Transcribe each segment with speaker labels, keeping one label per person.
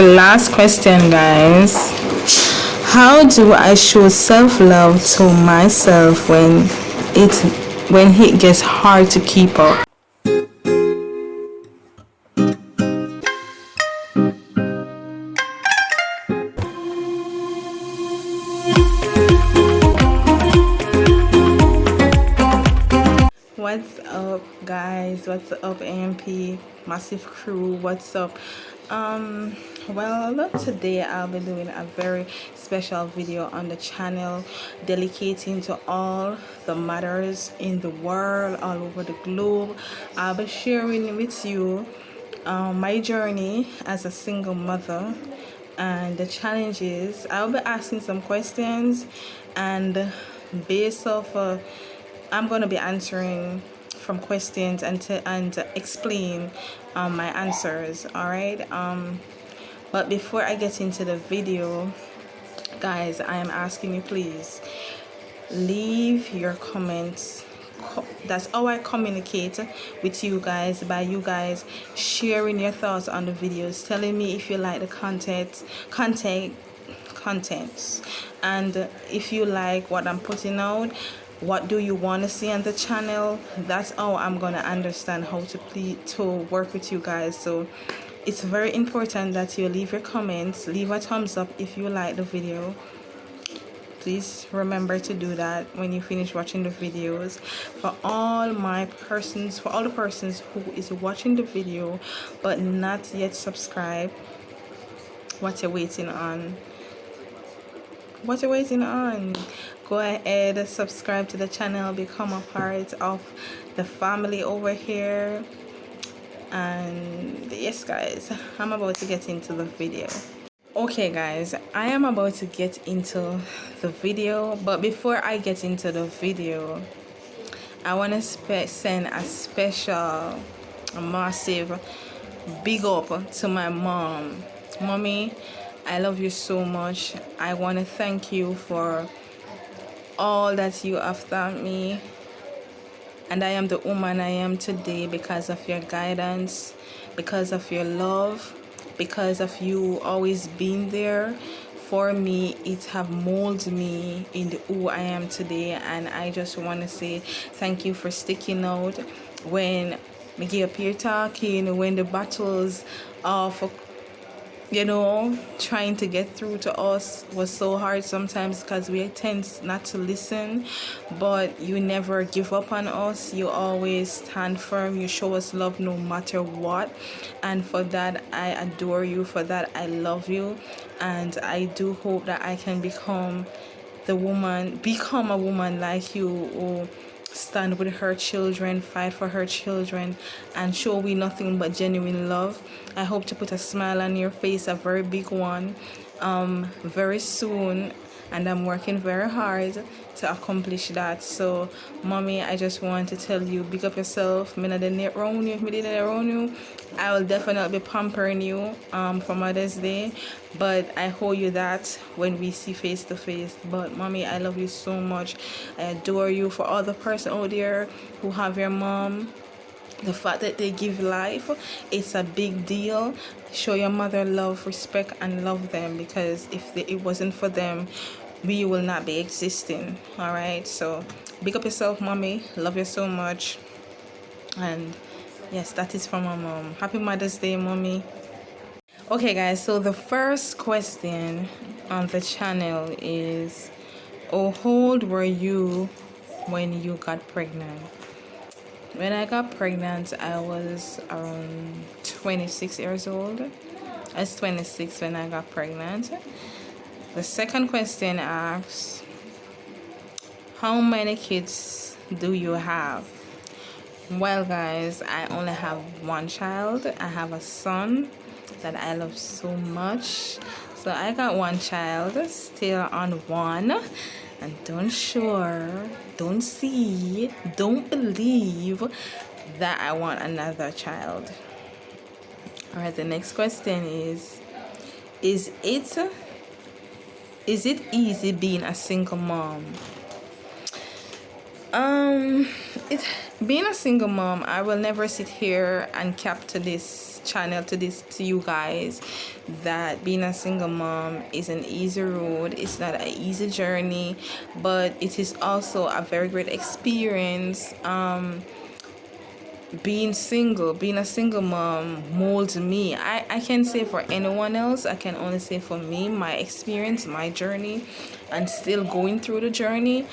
Speaker 1: the last question, guys. How do I show self-love to myself when it gets hard to keep up? What's up, guys? What's up, AMP Massive Crew? What's up? Well, today I'll be doing a very special video on the channel dedicating to all the mothers in the world, all over the globe. I'll be sharing with you my journey as a single mother and the challenges. I'll be asking some questions, and based off I'm going to be answering from questions and explain my answers. All right. But before I get into the video, guys, I am asking you, please leave your comments. That's how I communicate with you guys, by you guys sharing your thoughts on the videos, telling me if you like the contents, and if you like what I'm putting out. What do you want to see on the channel? That's how I'm gonna understand how to work with you guys. So it's very important that you leave your comments, leave a thumbs up if you like the video. Please remember to do that when you finish watching the videos. For all the persons who is watching the video but not yet subscribed, what you're waiting on? Go ahead, subscribe to the channel, become a part of the family over here. And yes, guys, I'm about to get into the video. Okay, guys, I am about to get into the video, but before I get into the video, I want to send a special, massive big up to my mom. Mommy, I love you so much. I want to thank you for all that you have taught me, and I am the woman I am today because of your guidance, because of your love, because of you always being there for me. It have molded me into who I am today, and I just want to say thank you for sticking out when me get up here talking, when the battles of trying to get through to us was so hard sometimes, because we tend not to listen. But you never give up on us. You always stand firm. You show us love no matter what, and for that I adore you. For that I love you, and I do hope that I can become a woman like you, who stand with her children, fight for her children, and show we nothing but genuine love. I hope to put a smile on your face, a very big one, very soon, and I'm working very hard to accomplish that. So mommy, I just want to tell you, big up yourself. Me not did around you. I will definitely be pampering you for Mother's Day, but I owe you that when we see face to face. But mommy, I love you so much. I adore you. For all the person out there who have your mom, the fact that they give life, it's a big deal. Show your mother love, respect, and love them, because if it wasn't for them, we will not be existing. All right, so big up yourself, mommy. Love you so much. And yes, that is from my mom. Happy Mother's Day, mommy. Okay, guys, so the first question on the channel is, how old were you when you got pregnant? When I got pregnant, I was around 26 years old. I was 26 when I got pregnant. The second question asks, how many kids do you have? Well, guys, I only have one child. I have a son that I love so much. So I got one child, still on one. And don't believe that I want another child. All right, the next question is it easy being a single mom? Um, it being a single mom, I will never sit here and cap to this channel to you guys that being a single mom is an easy road. It's not an easy journey, but it is also a very great experience. Being a single mom molds me. I can't say for anyone else. I can only say for me, my experience, my journey, and still going through the journey.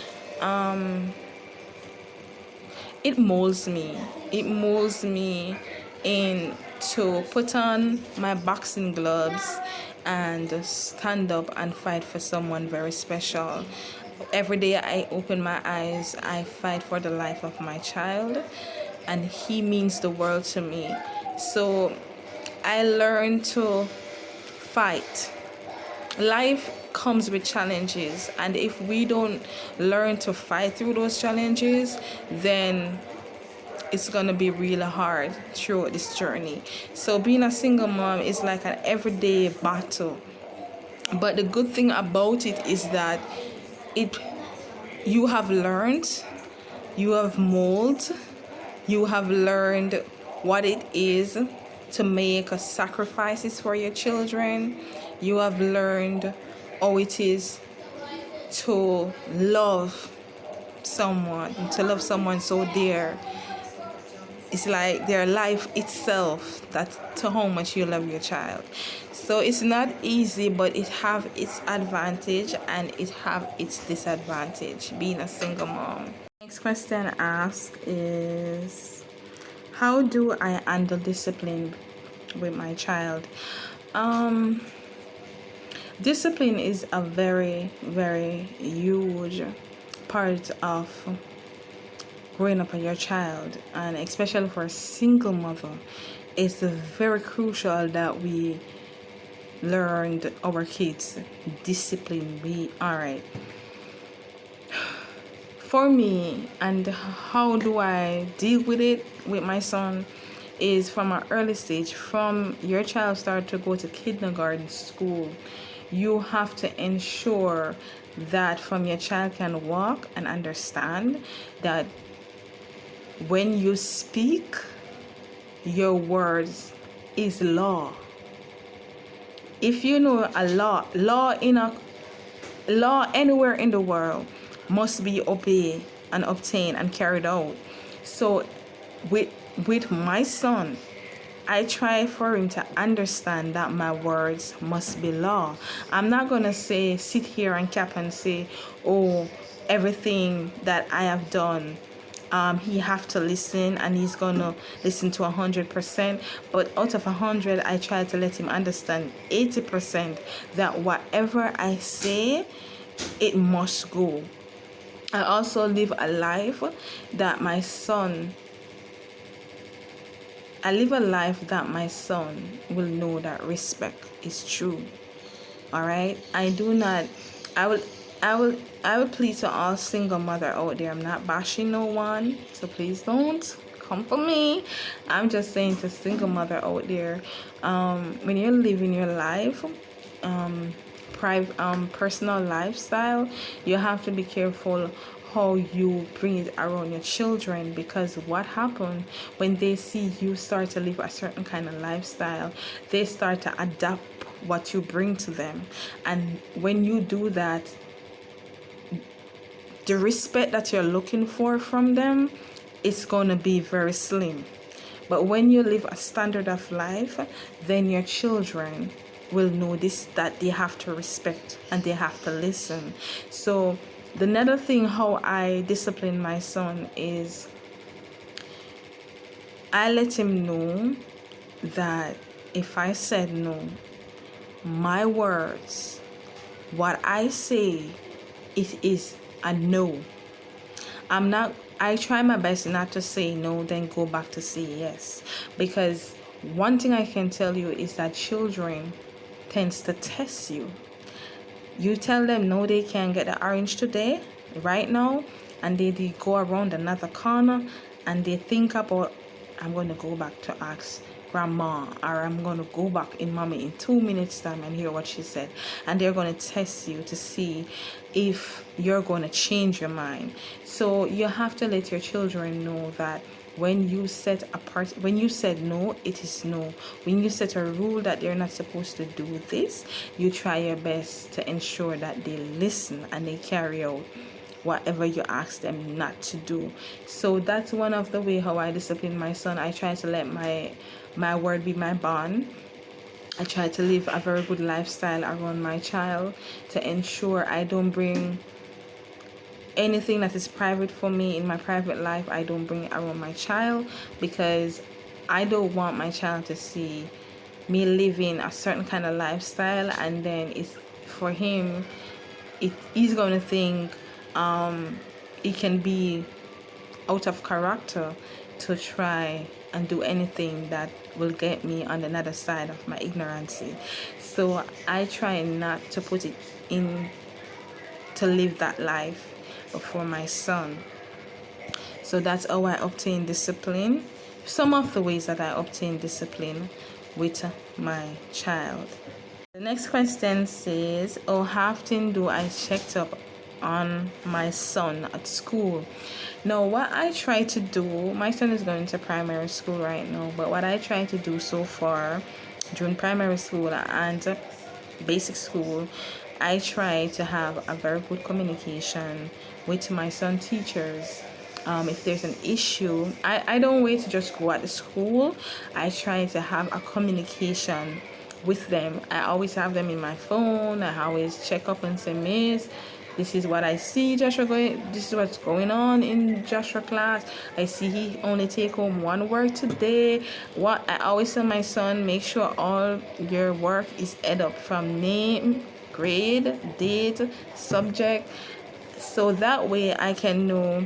Speaker 1: It molds me. It molds me in to put on my boxing gloves and stand up and fight for someone very special. Every day I open my eyes, I fight for the life of my child, and he means the world to me. So I learned to fight. Life comes with challenges, and if we don't learn to fight through those challenges, then it's gonna be really hard throughout this journey. So being a single mom is like an everyday battle, but the good thing about it is that it you have learned, you have molded, you have learned what it is to make sacrifices for your children. You have learned how it is to love someone so dear. It's like their life itself. That's to how much you love your child. So it's not easy, but it have its advantage and it have its disadvantage, being a single mom. Next question asked is, how do I handle discipline with my child? Discipline is a very, very huge part of growing up with your child, and especially for a single mother, it's very crucial that we learned our kids discipline. Be all right. For me, and how do I deal with it with my son, is from an early stage. From your child start to go to kindergarten school, you have to ensure that from your child can walk and understand that when you speak, your words is law. If you know a law anywhere in the world must be obeyed and obtained and carried out. So with my son, I try for him to understand that my words must be law. I'm not gonna sit here and cap and say, oh, everything that I have done, he have to listen, and he's gonna listen to 100%. But out of 100, I try to let him understand 80% that whatever I say, it must go. I also live a life that my son will know that respect is true. All right. I will plead to all single mother out there. I'm not bashing no one, so please don't come for me. I'm just saying to single mother out there, when you're living your life, personal lifestyle, you have to be careful how you bring it around your children, because what happens when they see you start to live a certain kind of lifestyle, they start to adapt what you bring to them. And when you do that, the respect that you're looking for from them is going to be very slim. But when you live a standard of life, then your children will know that they have to respect and they have to listen. So the another thing how I discipline my son is I let him know that if I said no, my words, what I say, it is a no. I try my best not to say no, then go back to say yes. Because one thing I can tell you is that children tends to test you. You tell them no, they can't get the orange today, right now, and they go around another corner and they think about, I'm going to go back to ask grandma, or I'm going to go back in mommy in 2 minutes time and hear what she said. And they're going to test you to see if you're going to change your mind. So you have to let your children know that when you when you said no, it is no. When you set a rule that they're not supposed to do this, you try your best to ensure that they listen and they carry out whatever you ask them not to do. So that's one of the way how I discipline my son. I try to let my word be my bond. I try to live a very good lifestyle around my child to ensure I don't bring anything that is private for me in my private life. I don't bring it around my child, because I don't want my child to see me living a certain kind of lifestyle, and then it's for him, he's going to think it can be out of character to try and do anything that will get me on another side of my ignorancy. So I try not to put it in to live that life for my son. So that's how I obtain discipline. Some of the ways that I obtain discipline with my child. The next question says, how often do I check up on my son at school? Now, what I try to do, my son is going to primary school right now, but what I try to do so far during primary school and basic school, I try to have a very good communication with my son teachers. If there's an issue, I don't wait to just go at the school. I try to have a communication with them. I always have them in my phone. I always check up and say, Miss, this is what I see Joshua going, this is what's going on in Joshua class. I see he only take home one work today. What I always tell my son, make sure all your work is add up from name, grade, date, subject, so that way I can know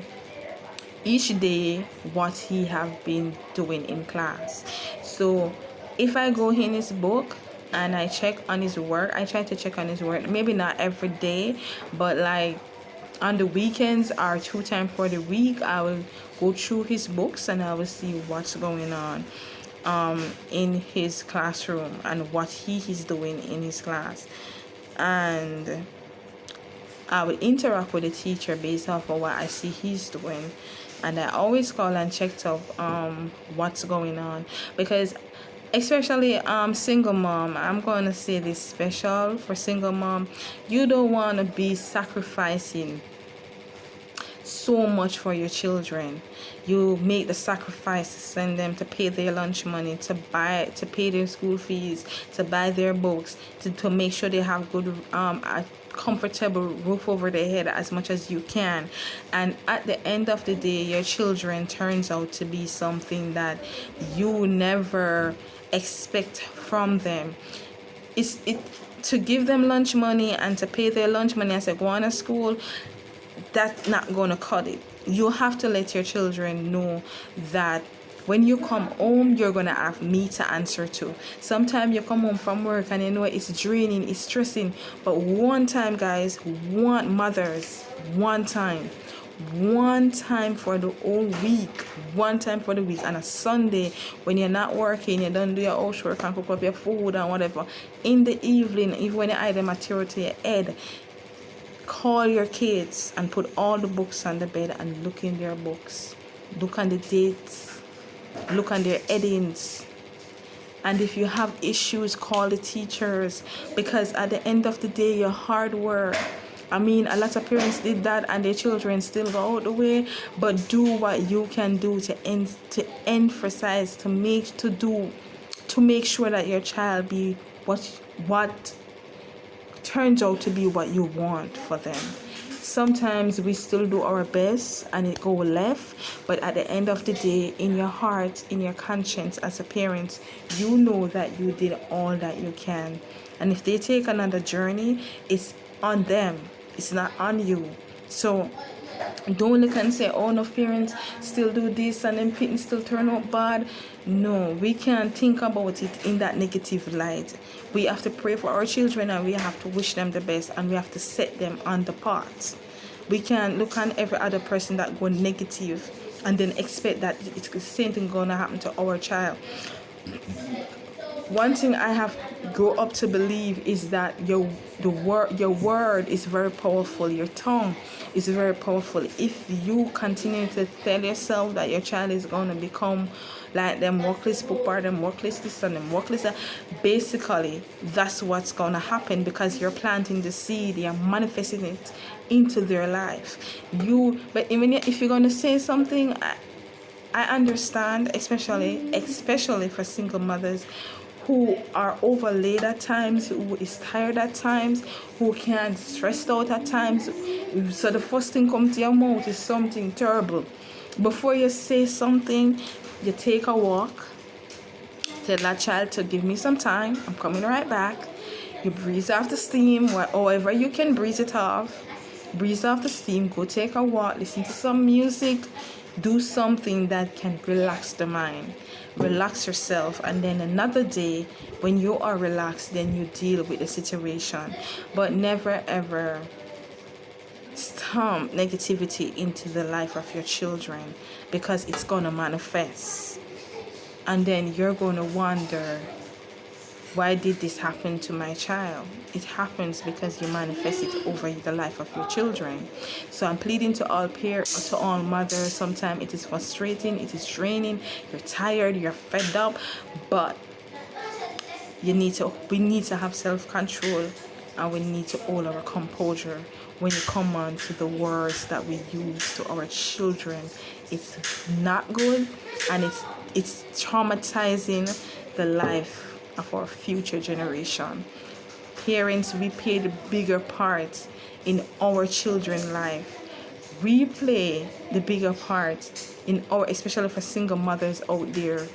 Speaker 1: each day what he have been doing in class. So if I go in his book and I check on his work, I try to check on his work, maybe not every day, but like on the weekends or 2 times for the week, I will go through his books and I will see what's going on in his classroom and what he is doing in his class. And I will interact with the teacher based off of what I see he's doing. And I always call and check up what's going on, because especially single mom, I'm going to say this special for single mom, you don't want to be sacrificing so much for your children. You make the sacrifice to send them to pay their lunch money, to pay their school fees, to buy their books, to make sure they have good a comfortable roof over their head as much as you can. And at the end of the day, your children turns out to be something that you never expect from them. To give them lunch money and to pay their lunch money and say go on to school, that's not going to cut it. You have to let your children know that when you come home, you're going to have me to answer to. Sometimes you come home from work and you know it's draining, it's stressing. But one time, guys, mothers, one time for the whole week, one time for the week, and a Sunday when you're not working, you don't do your housework and cook up your food and whatever, in the evening, even when you add the material to your head, call your kids and put all the books on the bed and look in their books, look on the dates, look on their headings. And if you have issues, call the teachers, because at the end of the day, your hard work, I mean, a lot of parents did that and their children still go out the way, but do what you can do to emphasize, to make sure that your child be what turns out to be what you want for them. Sometimes we still do our best and it go left, but at the end of the day, in your heart, in your conscience as a parent, you know that you did all that you can. And if they take another journey, it's on them, it's not on you. So don't look and say, oh, no, parents still do this and then parents still turn out bad. No, we can't think about it in that negative light. We have to pray for our children and we have to wish them the best and we have to set them on the path. We can't look on every other person that go negative and then expect that it's the same thing going to happen to our child. one thing I have grown up to believe is that your word is very powerful. Your tongue is very powerful. If you continue to tell yourself that your child is gonna become like them workless papa, them workless this and them workless that, basically that's what's gonna happen, because you're planting the seed, you're manifesting it into their life. But even if you're gonna say something, I understand, especially for single mothers who are overlaid at times, who is tired at times, who can stressed out at times. So the first thing comes to your mouth is something terrible. Before you say something, you take a walk, tell that child to give me some time, I'm coming right back. You breathe off the steam, however you can breathe it off. Breathe off the steam, go take a walk, listen to some music, do something that can relax the mind, relax yourself, and then another day when you are relaxed, then you deal with the situation. But never ever stomp negativity into the life of your children, because it's going to manifest, and then you're going to wonder, why did this happen to my child? It happens because you manifest it over the life of your children. So I'm pleading to all parents, to all mothers. Sometimes it is frustrating, it is draining, you're tired, you're fed up, but we need to have self-control, and we need to hold our composure when you come on to the words that we use to our children. It's not good, and it's traumatizing the life of our future generation. Parents, we play the bigger part in our children's life. We play the bigger part in our, especially for single mothers out there.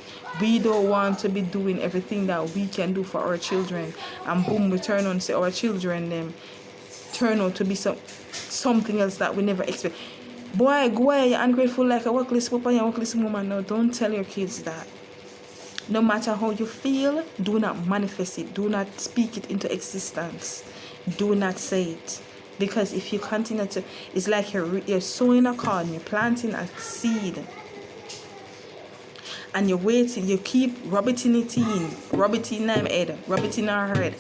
Speaker 1: We don't want to be doing everything that we can do for our children, and boom, we turn on, say our children them turn out to be something else that we never expect. Boy, go away, you're ungrateful like a workless papa and a workless woman. No, don't tell your kids that. No matter how you feel, do not manifest it. Do not speak it into existence. Do not say it. Because if you continue to, it's like you're sowing a corn, you're planting a seed, and you're waiting, you keep rubbing it in our head, rub it in our head,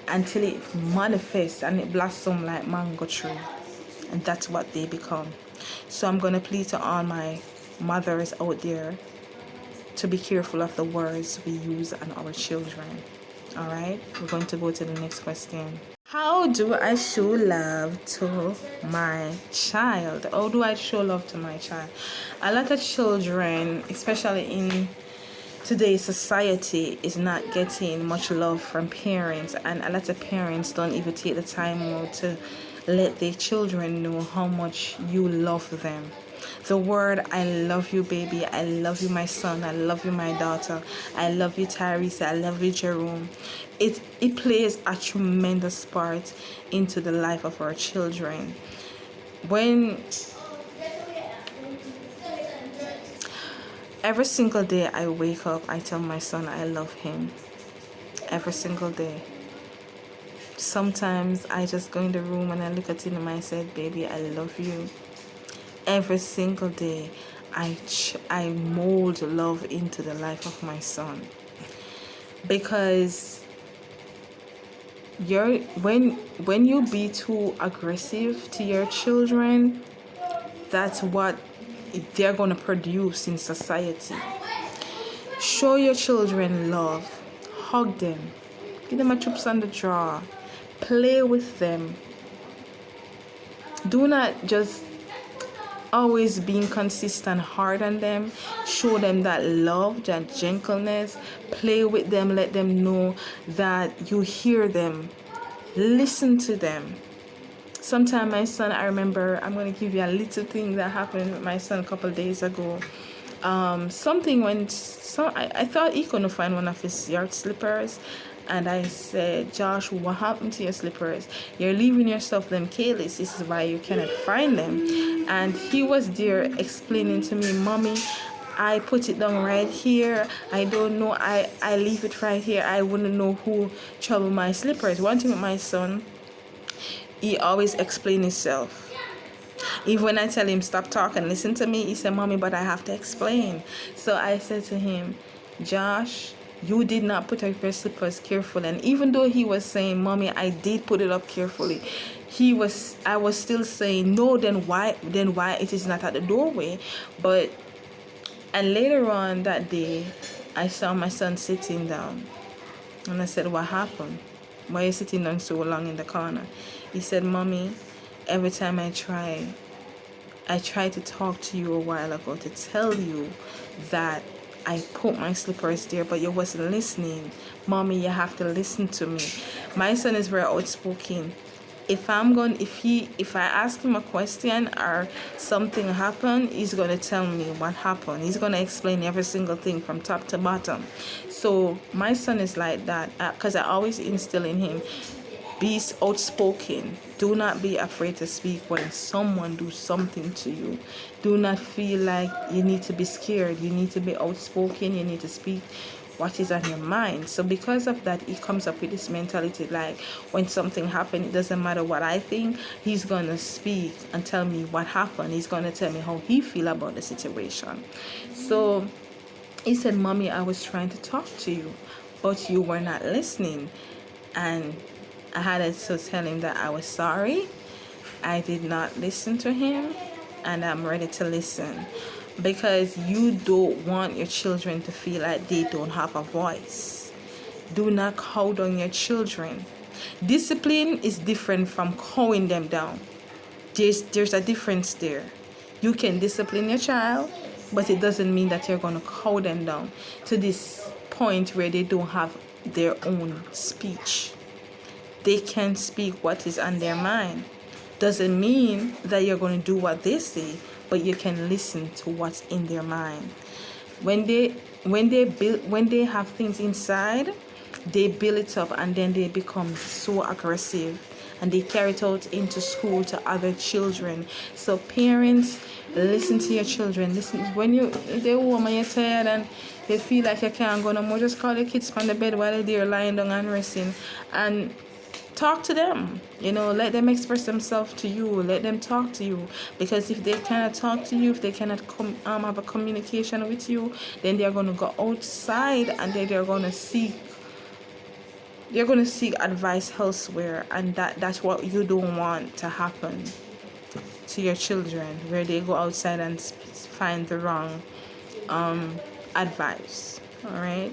Speaker 1: until it manifests and it blossoms like mango tree. And that's what they become. So I'm going to plead to all my mothers out there to be careful of the words we use on our children. All right, we're going to go to the next question. How do I show love to my child? How do I show love to my child? A lot of children, especially in today's society, is not getting much love from parents, and a lot of parents don't even take the time out to let their children know how much you love them. The word I love you, baby, I love you, my son, I love you, my daughter, I love you, Tyrese, I love you, Jerome. It plays a tremendous part into the life of our children. When every single day I wake up, I tell my son I love him. Every single day. Sometimes I just go in the room and I look at him and I said, baby, I love you. Every single day I mold love into the life of my son, because when you be too aggressive to your children, that's what they're going to produce in society. Show your children love, hug them, give them a chups on the jaw, play with them. Do not just always being consistent hard on them. Show them that love, that gentleness. Play with them, let them know that you hear them, listen to them. Sometime my son, I remember, I'm going to give you a little thing that happened with my son a couple of days ago. Something went, I thought he couldn't find one of his yard slippers. And I said, Josh, what happened to your slippers? You're leaving yourself them careless. This is why you cannot find them. And he was there explaining to me, Mommy, I put it down right here. I don't know. I leave it right here. I wouldn't know who troubled my slippers. One thing with my son, he always explains himself. Even when I tell him, stop talking, listen to me, he said, Mommy, but I have to explain. So I said to him, Josh, You did not put up your slippers carefully. And even though he was saying, Mommy, I did put it up carefully, I was still saying, no, then why it is not at the doorway? But, and later on that day, I saw my son sitting down, and I said, what happened? Why are you sitting down so long in the corner? He said, Mommy, every time I tried to talk to you a while ago to tell you that I put my slippers there, but you wasn't listening. Mommy, you have to listen to me. My son is very outspoken. If I ask him a question or something happened, he's gonna tell me what happened. He's gonna explain every single thing from top to bottom. So my son is like that, because I always instill in him, be outspoken. Do not be afraid to speak when someone do something to you. Do not feel like you need to be scared. You need to be outspoken. You need to speak what is on your mind. So because of that, he comes up with this mentality like, when something happened, it doesn't matter what I think, he's gonna speak and tell me what happened. He's gonna tell me how he feel about the situation. So he said, Mommy, I was trying to talk to you, but you were not listening. And I had to tell him that I was sorry. I did not listen to him, and I'm ready to listen, because you don't want your children to feel like they don't have a voice. Do not cow down your children. Discipline is different from cowing them down. There's a difference there. You can discipline your child, but it doesn't mean that you're going to cow them down to this point where they don't have their own speech. They can speak what is on their mind. Doesn't mean that you're going to do what they say, but you can listen to what's in their mind. When they have things inside, they build it up, and then they become so aggressive, and they carry it out into school to other children. So parents, listen to your children. Listen when they're home and you're tired and they feel like you can't go no more. Just call the kids from the bed while they're lying down and resting, and talk to them. Let them express themselves to you. Let them talk to you, because if they cannot talk to you, if they cannot have a communication with you, then they're going to go outside, and then they're going to seek advice elsewhere, and that's what you don't want to happen to your children, where they go outside and find the wrong advice. All right,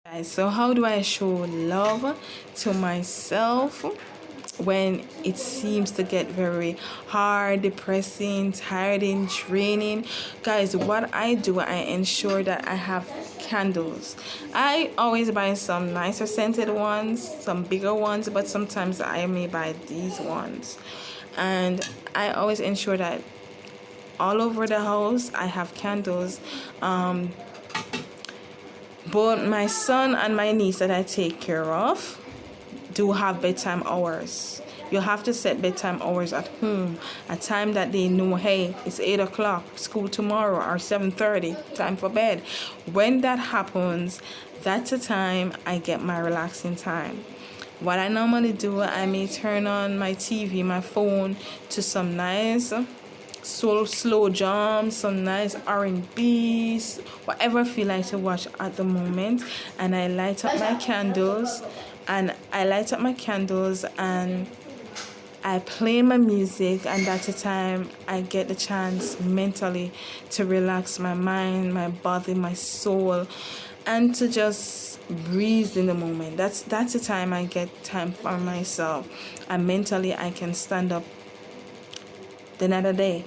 Speaker 1: guys, so how do I show love to myself when it seems to get very hard, depressing, tiring, draining? Guys, what I do, I ensure that I have candles. I always buy some nicer scented ones, some bigger ones, but sometimes I may buy these ones. And I always ensure that all over the house I have candles. Both my son and my niece that I take care of do have bedtime hours. You have to set bedtime hours at home, a time that they know, hey, it's 8 o'clock, school tomorrow, or 7:30, time for bed. When that happens, that's the time I get my relaxing time. What I normally do, I may turn on my TV, my phone, to some nice slow jams, some nice R&B's, whatever I feel like to watch at the moment. And I light up my candles, and I play my music, and that's the time I get the chance mentally to relax my mind, my body, my soul, and to just breathe in the moment. That's the time I get time for myself, and mentally I can stand up the another day.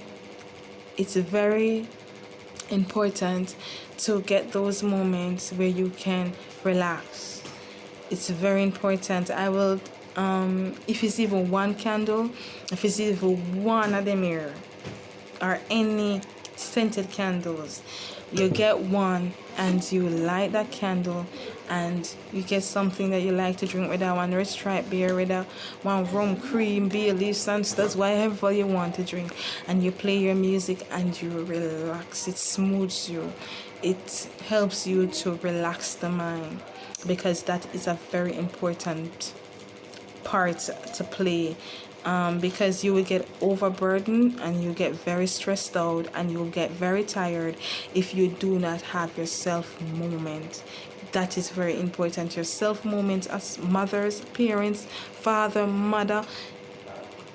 Speaker 1: It's very important to get those moments where you can relax. It's very important. I will, if it's even one candle, if it's even one of them here, or any scented candles, you get one and you light that candle, and you get something that you like to drink, whether one red stripe beer, whether one rum cream, Bailey, Sunstar's, whatever you want to drink, and you play your music and you relax. It smooths you. It helps you to relax the mind, because that is a very important part to play. Because you will get overburdened and you get very stressed out and you'll get very tired if you do not have your self moment. That is very important. Your self moments as mothers, parents, father, mother,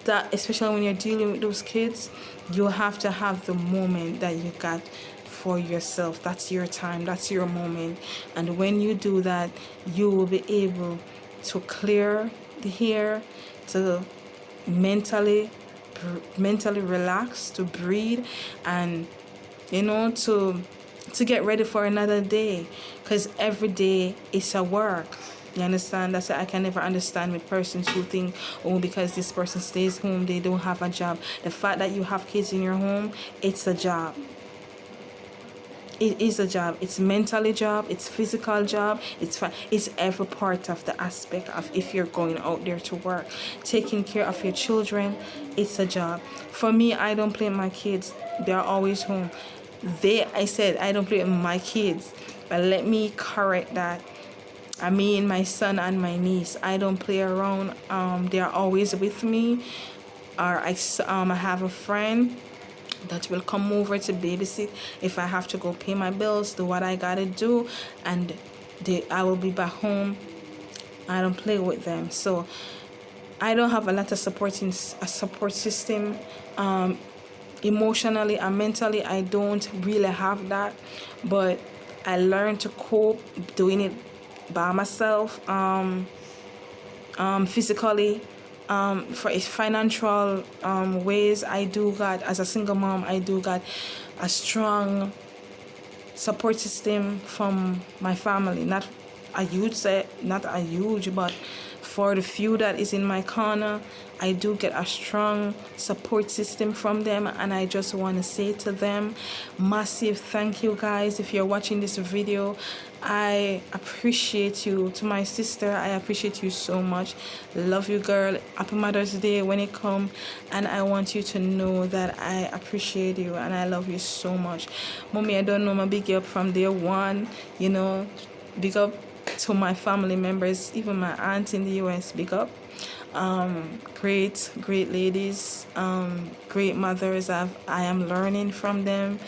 Speaker 1: that especially when you're dealing with those kids, you have to have the moment that you got for yourself. That's your time, that's your moment. And when you do that, you will be able to clear the hair, to mentally relax, to breathe, and to get ready for another day, because every day is a work. You understand? That's why I can never understand with persons who think, oh, because this person stays home, they don't have a job. The fact that you have kids in your home, it's a job. It is a job. It's mentally job, it's physical job, it's every part of the aspect of if you're going out there to work. Taking care of your children, it's a job. For me, I don't play with my kids. They're always home. I said I don't play with my kids, but let me correct that. I mean my son and my niece. I don't play around. They are always with me. Or I have a friend that will come over to babysit if I have to go pay my bills, do what I gotta do, and I will be back home. I don't play with them, so I don't have a lot of support system. Emotionally and mentally, I don't really have that, but I learned to cope doing it by myself. Physically, for financial ways, I do got, as a single mom, I do got a strong support system from my family. Not a huge, but for the few that is in my corner, I do get a strong support system from them, and I just want to say to them, massive thank you, guys. If you're watching this video, I appreciate you. To my sister, I appreciate you so much. Love you, girl. Happy Mother's Day when it comes, and I want you to know that I appreciate you and I love you so much. Mommy, I don't know, my big up from day one, big up to my family members, even my aunt in the US, big up. Great ladies, great mothers. I am learning from them,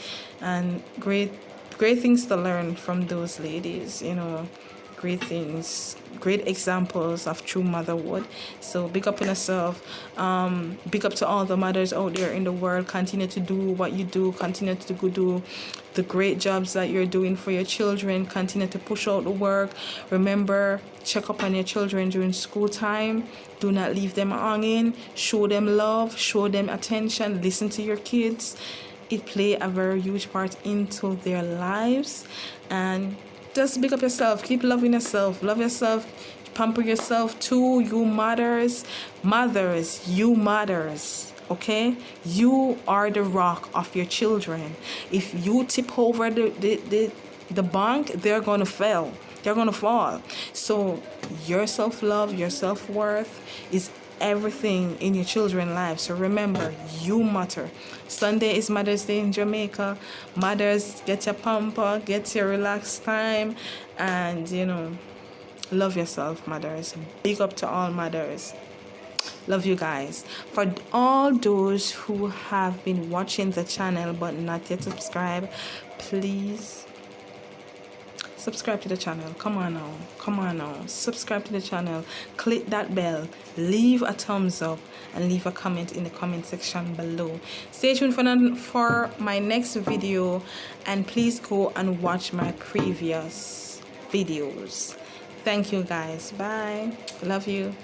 Speaker 1: and great things to learn from those ladies, great things, great examples of true motherhood. So big up on yourself. Big up to all the mothers out there in the world. Continue to do what you do. Continue to do the great jobs that you're doing for your children. Continue to push out the work. Remember, check up on your children during school time. Do not leave them hanging. Show them love, show them attention, listen to your kids. It play a very huge part into their lives. And just pick up yourself. Keep loving yourself. Love yourself. Pamper yourself too. You mothers, you mothers. Okay, you are the rock of your children. If you tip over the bank, they're gonna fail. They're gonna fall. So your self-love, your self-worth is everything in your children's lives. So remember, you matter. Sunday is Mother's Day in Jamaica. Mothers, get your pamper, get your relaxed time, and love yourself, mothers. Big up to all mothers. Love you guys. For all those who have been watching the channel but not yet subscribed, please subscribe to the channel. Come on now, subscribe to the channel, click that bell, leave a thumbs up, and leave a comment in the comment section below. Stay tuned for my next video, and please go and watch my previous videos. Thank you, guys. Bye. Love you.